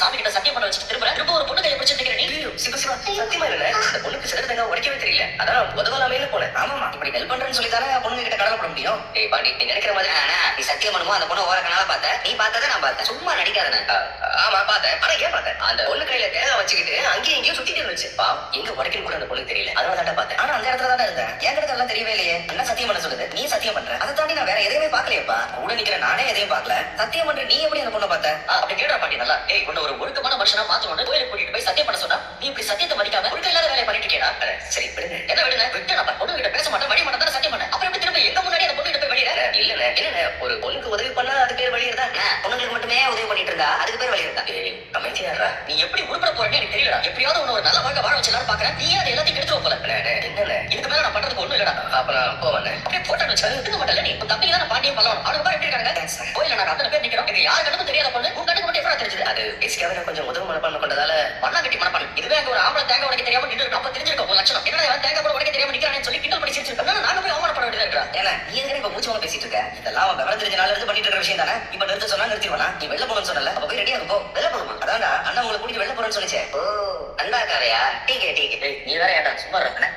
சாமி கிட்ட சத்தியம் பண்ண வச்சுட்டு திரும்ப ஒரு பொண்ணு கையை பிடிச்சு நிக்கிற நீ. சிவா சத்தியமா இல்ல. இந்த பொண்ணுக்கு சிலர் தங்க உடைக்கவே தெரியல. அதான் உதவலாமேன்னு போனேன். ஆமாமா, இப்படி ஹெல்ப் பண்றேன்னு சொல்லி தானே பொண்ணுங்க கிட்ட கடலை போட முடியும். ஏய் பாண்டி, நீ நினைக்கிற மாதிரி நீ சத்தியம் பண்ணுமோ அந்த பொண்ணு ஓர கனால பார்த்த, நீ பார்த்ததை நான் பார்த்தேன். சும்மா நடிக்காதன. ஆமா பார்த்தேன். ஆனா ஏன் பார்த்தேன்? அந்த பொண்ணு கையில தேங்காய் வச்சுக்கிட்டு அங்கேயும் இங்கேயும் சுத்திட்டு இருந்துச்சு. எங்க உடைக்கணும் கூட அந்த பொண்ணுக்கு தெரியல. அதனால தாண்டா பார்த்தேன். ஆனா அந்த இடத்துல தாண்டா இருந்தேன். என் கிட்ட எல்லாம் தெரியவே இல்லையே. என்ன சத்தியம் பண்ண சொல்லுது? நீ சத்தியம் பண்ற. அதை தாண்டி நான் வேற எதையுமே பார்க்கலையப்பா. கூட நிக்கிற நானே எதையும் பார்க்கல. சத்தியம் பண்ற நீ எப்படி அந்த பொண்ணை பார்த்த? அப்படி கேடுறா பாண்டி நல்லா. ஏய், உன்னை ஒரு ஒழுக்கமான மனுஷனா மாத்தணும்னு கோயிலுக்கு கூட்டிட்டு போய் சத்தியம் பண்ண சொன்னா நீ இப்படி சத்தியத்தை மதிக்காம ஒழுக்கம் இல்லாத வேலையை பண்ணிட்டு இருக்கேடா. சரி விடுங்க. என்ன விடுங்க? விட்டு நான் பொண்ணு கிட்ட பேச மாட்டேன், வழி மாட்டேன் சத்தியம் பண்ணேன். அப்புறம் எப்படி திரும்ப எங்க முன்னாடி அந்த பொண்ணு கிட்ட போய் வெளியிட? இல்லண்ணே, என்னண்ணே, ஒரு பொண்ணுக்கு உதவி பண்ணா அது பேர் வழி இருந்தா? பொண்ணுங்களுக்கு மட்டுமே உதவி பண்ணிட்டு இருந்தா அதுக்கு பேர் வழி இருந்தா? அமைதியாடுறா. நீ எப்படி உருப்பட போறேன்னு எனக்கு தெரியல. எப்படியாவது உன்னை ஒரு நல்ல வாழ்க்கை வாழ வச்சலாம்னு பாக்குறேன். நீ அதை எல்லாத்தையும் கெடுத்துருவ போல. என்னண்ணே, இதுக்கு மேல நான் பண்றதுக்கு ஒண்ணும் இல்லடா. அப்ப நான் போவேன். அப்படியே போட்டோ வச்சு எடுக்க மாட்டேன். நீ உன் தம்பிங்க தான் பாண்டியம் பண்ணலாம். அவங்க பாரு எப்படி இருக்காங்க. கோயில நான் அத்தனை பேர் நிக்கிறோம். எங்க யாரு கண்ணுக்கும் தெரியாத பொண்ணு உன் கண்ணுக்கு மட்டும் எப்படி தெரிஞ்சது? அது பேசிக்காவே நான் கொஞ்சம் உதவு மனப்பான்மை கொண்டதால பண்ணா கட்டி மனப்பான். இதுவே அங்க ஒரு ஆம்பளை தேங்காய் உடைக்க தெரியாம நின்று அப்ப தெரிஞ்சிருக்கும் உன் லட்சணம். என்னடா தேங்காய் கூட உடைக்க தெரியாம நிக்கிறானு சொல்லி கிண்டல் பண்ணி சிரிச்சிருக்கேன். நாங்க போய் அவமானப்பட வேண்டியதா இருக்கா? ஏன்னா நீ எங்க இப்ப மூச்சு வாங்க பேசிட்டு இருக்க? இதெல்லாம் அவன் விவரம் தெரிஞ்ச நாள்ல இருந்து பண்ணிட்டு இருக்கிற விஷயம் தானே. இப்ப நிறுத்த சொன்னா நிறுத்திடுவானா? நீ வெளில போகணும்னு சொன்னல, அப்ப போய் ரெடியா போ. வெளில போகணுமா? அதான்டா அண்ணா உங்களை கூட்டிட்டு வெளில போறேன்னு சொல்லிச்சே. ஓ, அண்ணா காரையா? Tea K. நீ வேற ஏன்டா சும்மா இருக்க?